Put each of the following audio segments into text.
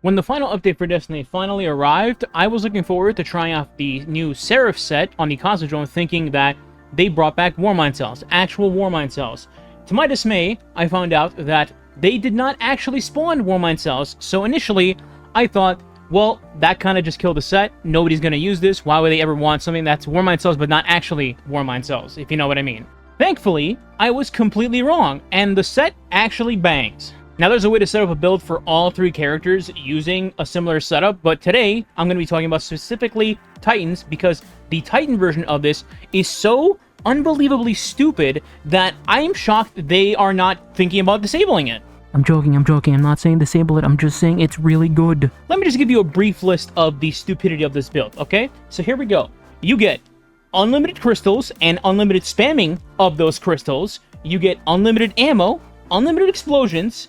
When the final update for Destiny finally arrived, I was looking forward to trying out the new Seraph set on the Cosmodrome, thinking that they brought back Warmind cells, actual Warmind cells. To my dismay, I found out that they did not actually spawn Warmind cells, so initially, I thought, well, that kind of just killed the set. Nobody's going to use this. Why would they ever want something that's Warmind cells but not actually Warmind cells, if you know what I mean? Thankfully, I was completely wrong, and the set actually bangs. Now, there's a way to set up a build for all three characters using a similar setup, but today, I'm going to be talking about specifically Titans, because the Titan version of this is so unbelievably stupid that I'm shocked they are not thinking about disabling it. I'm joking, I'm not saying disable it, I'm just saying it's really good. Let me just give you a brief list of the stupidity of this build, okay? So here we go. You get unlimited crystals and unlimited spamming of those crystals. You get unlimited ammo, unlimited explosions,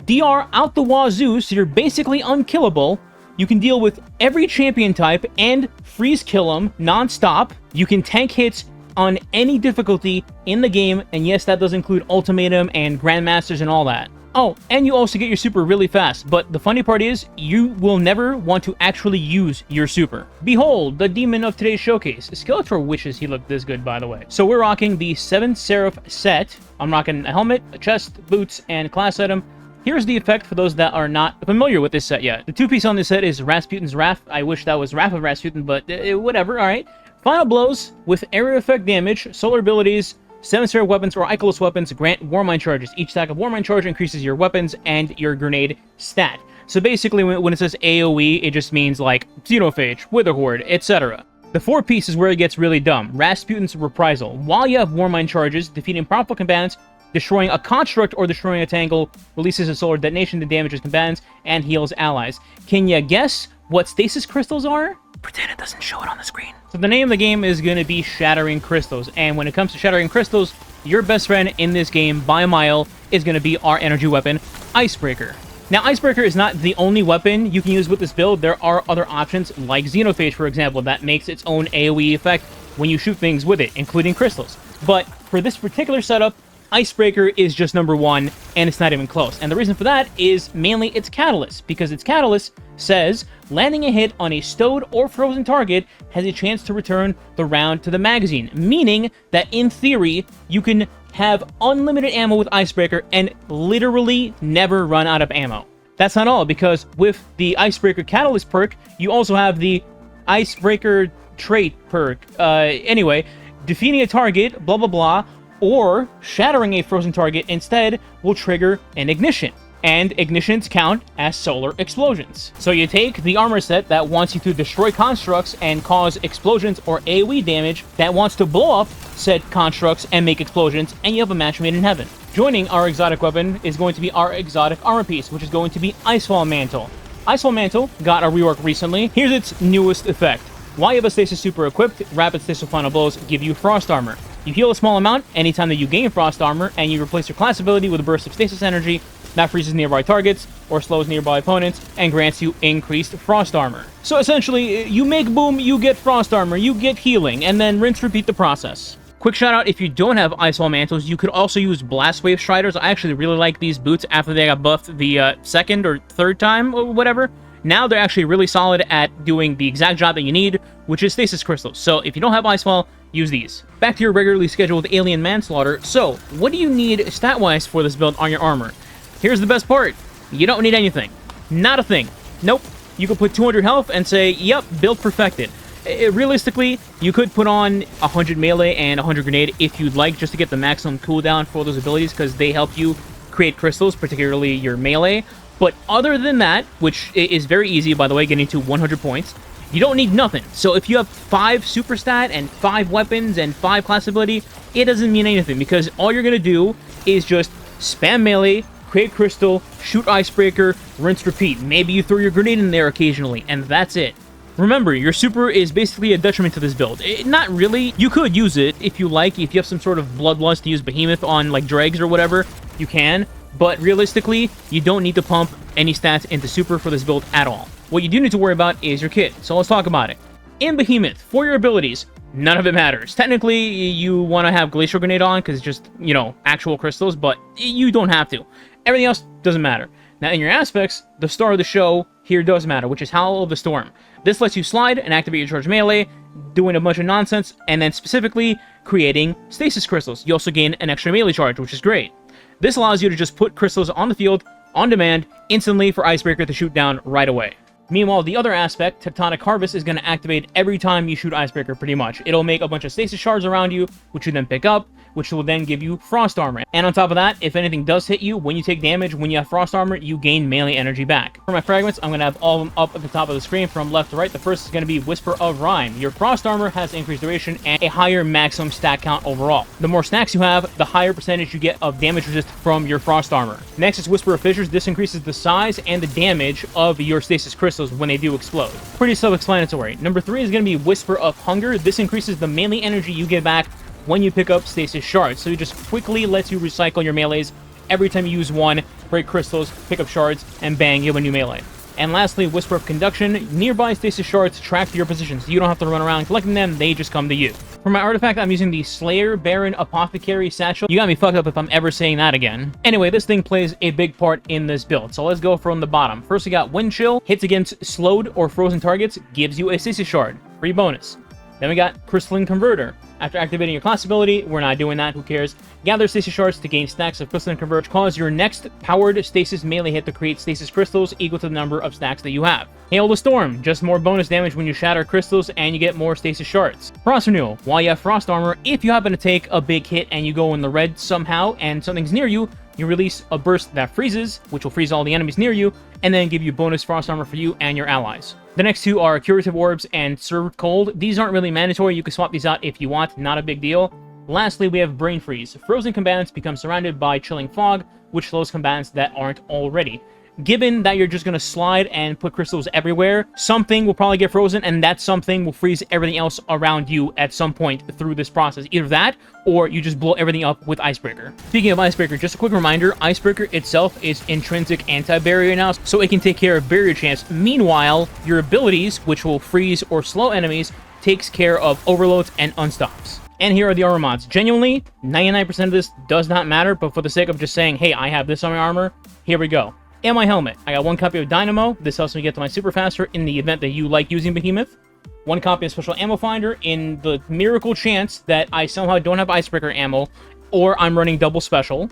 DR out the wazoo, so you're basically unkillable. You can deal with every champion type and freeze kill them non-stop. You can tank hits on any difficulty in the game, and yes, that does include Ultimatum and Grandmasters and all that. Oh, and you also get your super really fast, but the funny part is, you will never want to actually use your super. Behold, the demon of today's showcase. Skeletor wishes he looked this good, by the way. So we're rocking the 7 Seraph set. I'm rocking a helmet, a chest, boots, and class item. Here's the effect for those that are not familiar with this set yet. The 2-piece on this set is Rasputin's Wrath. I wish that was Wrath of Rasputin, but whatever, alright. Final blows with area effect damage, solar abilities, 7 Seraph weapons or Icarus weapons grant Warmind charges. Each stack of Warmind charge increases your weapons and your grenade stat. So basically, when it says AoE, it just means like Xenophage, Witherhoard, etc. The 4-piece is where it gets really dumb. Rasputin's Reprisal. While you have Warmind charges, defeating powerful combatants, destroying a construct or destroying a tangle releases a solar detonation that damages combatants and heals allies. Can you guess what stasis crystals are? Pretend it doesn't show it on the screen. So the name of the game is going to be Shattering Crystals, and when it comes to Shattering Crystals, your best friend in this game by a mile is going to be our energy weapon, Icebreaker. Now, Icebreaker is not the only weapon you can use with this build. There are other options, like Xenophage, for example, that makes its own AoE effect when you shoot things with it, including crystals. But for this particular setup, Icebreaker is just number 1, and it's not even close. And the reason for that is mainly its catalyst, because its catalyst says landing a hit on a stowed or frozen target has a chance to return the round to the magazine, meaning that in theory, you can have unlimited ammo with Icebreaker and literally never run out of ammo. That's not all, because with the Icebreaker Catalyst perk, you also have the Icebreaker Trait perk. Anyway, defeating a target, blah blah blah, or shattering a frozen target instead will trigger an ignition. And ignitions count as solar explosions. So you take the armor set that wants you to destroy constructs and cause explosions or AoE damage that wants to blow up said constructs and make explosions, and you have a match made in heaven. Joining our exotic weapon is going to be our exotic armor piece, which is going to be Icefall Mantle. Icefall Mantle got a rework recently. Here's its newest effect. While you have a stasis super equipped, rapid stasis final blows give you frost armor. You heal a small amount anytime that you gain frost armor, and you replace your class ability with a burst of stasis energy that freezes nearby targets or slows nearby opponents and grants you increased frost armor. So essentially, you make boom, you get frost armor, you get healing, and then rinse repeat the process. Quick shout out, if you don't have Icefall Mantles, you could also use Blast Wave Striders. I actually really like these boots after they got buffed the second or third time or whatever. Now they're actually really solid at doing the exact job that you need, which is stasis crystals. So if you don't have Icefall, use these. Back to your regularly scheduled Alien Manslaughter. So, what do you need stat-wise for this build on your armor? Here's the best part. You don't need anything. Not a thing. Nope. You could put 200 health and say, yep, build perfected. Realistically, you could put on 100 melee and 100 grenade if you'd like, just to get the maximum cooldown for those abilities, because they help you create crystals, particularly your melee. But other than that, which is very easy, by the way, getting to 100 points, you don't need nothing. So if you have 5 super stat and 5 weapons and 5 class ability, it doesn't mean anything, because all you're going to do is just spam melee, create crystal, shoot Icebreaker, rinse, repeat. Maybe you throw your grenade in there occasionally, and that's it. Remember, your super is basically a detriment to this build. Not really. You could use it if you like. If you have some sort of bloodlust to use Behemoth on, like, dregs or whatever, you can. But realistically, you don't need to pump any stats into super for this build at all. What you do need to worry about is your kit, so let's talk about it. In Behemoth, for your abilities, none of it matters. Technically, you want to have Glacial Grenade on, because it's just, you know, actual crystals, but you don't have to. Everything else doesn't matter. Now, in your aspects, the star of the show, here does matter, which is Howl of the Storm. This lets you slide and activate your charge melee, doing a bunch of nonsense, and then specifically creating stasis crystals. You also gain an extra melee charge, which is great. This allows you to just put crystals on the field, on demand, instantly for Icebreaker to shoot down right away. Meanwhile, the other aspect, Tectonic Harvest, is going to activate every time you shoot Icebreaker, pretty much. It'll make a bunch of stasis shards around you, which you then pick up, which will then give you Frost Armor. And on top of that, if anything does hit you, when you take damage, when you have Frost Armor, you gain melee energy back. For my fragments, I'm going to have all of them up at the top of the screen from left to right. The first is going to be Whisper of Rhyme. Your Frost Armor has increased duration and a higher maximum stack count overall. The more stacks you have, the higher percentage you get of damage resist from your Frost Armor. Next is Whisper of Fissures. This increases the size and the damage of your stasis crystals when they do explode. Pretty self-explanatory. Number 3 is going to be Whisper of Hunger. This increases the melee energy you get back when you pick up stasis shards. So it just quickly lets you recycle your melees every time you use one, break crystals, pick up shards, and bang, you have a new melee. And lastly, Whisper of Conduction. Nearby stasis shards track to your positions. You don't have to run around collecting them, they just come to you. For my artifact, I'm using the Slayer Baron Apothecary Satchel. You got me fucked up if I'm ever saying that again. Anyway, this thing plays a big part in this build, so let's go from the bottom. First, we got Wind Chill. Hits against slowed or frozen targets, gives you a stasis shard. Free bonus. Then we got Crystalline Converter. After activating your class ability, we're not doing that, who cares? Gather stasis shards to gain stacks of Crystalline Converter. Cause your next powered stasis melee hit to create stasis crystals equal to the number of stacks that you have. Hail the Storm. Just more bonus damage when you shatter crystals and you get more stasis shards. Frost Renewal. While you have Frost Armor, if you happen to take a big hit and you go in the red somehow and something's near you, you release a burst that freezes, which will freeze all the enemies near you, and then give you bonus Frost Armor for you and your allies. The next two are Curative Orbs and Served Cold. These aren't really mandatory, you can swap these out if you want, not a big deal. Lastly, we have Brain Freeze. Frozen combatants become surrounded by Chilling Fog, which slows combatants that aren't already. Given that you're just going to slide and put crystals everywhere, something will probably get frozen, and that something will freeze everything else around you at some point through this process. Either that, or you just blow everything up with Icebreaker. Speaking of Icebreaker, just a quick reminder, Icebreaker itself is intrinsic anti-barrier now, so it can take care of barrier chance. Meanwhile, your abilities, which will freeze or slow enemies, takes care of overloads and unstops. And here are the armor mods. Genuinely, 99% of this does not matter, but for the sake of just saying, hey, I have this on my armor, here we go. And my helmet. I got one copy of Dynamo. This helps me get to my super faster in the event that you like using Behemoth. One copy of Special Ammo Finder in the miracle chance that I somehow don't have Icebreaker ammo, or I'm running double special.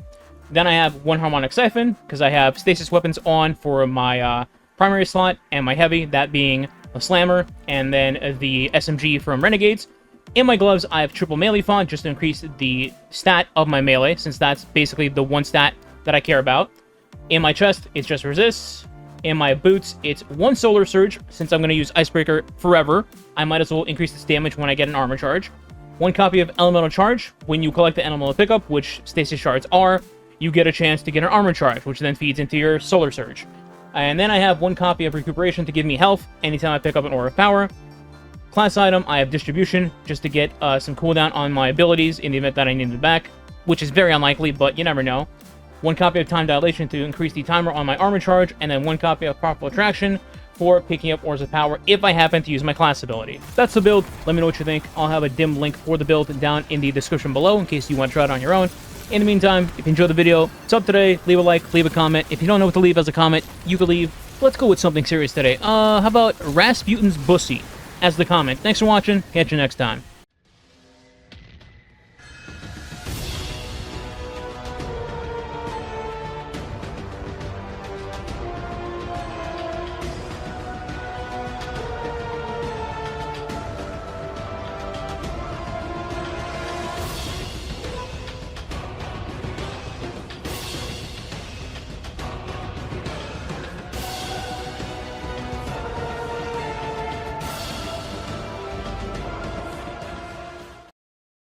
Then I have one Harmonic Siphon, because I have stasis weapons on for my primary slot, and my heavy, that being a Slammer, and then the SMG from Renegades. In my gloves, I have triple melee font, just to increase the stat of my melee, since that's basically the one stat that I care about. In my chest, it's just resists. In my boots, it's one solar surge. Since I'm going to use Icebreaker forever, I might as well increase its damage when I get an armor charge. One copy of Elemental Charge. When you collect the Elemental Pickup, which stasis shards are, you get a chance to get an armor charge, which then feeds into your solar surge. And then I have one copy of Recuperation to give me health anytime I pick up an Aura of Power. Class item, I have Distribution, just to get some cooldown on my abilities in the event that I need them back, which is very unlikely, but you never know. One copy of Time Dilation to increase the timer on my armor charge, and then one copy of Powerful Attraction for picking up Ores of Power if I happen to use my class ability. That's the build. Let me know what you think. I'll have a dim link for the build down in the description below in case you want to try it on your own. In the meantime, if you enjoyed the video, sub today, leave a like, leave a comment. If you don't know what to leave as a comment, you can leave. Let's go with something serious today. How about Rasputin's Bussy as the comment. Thanks for watching. Catch you next time.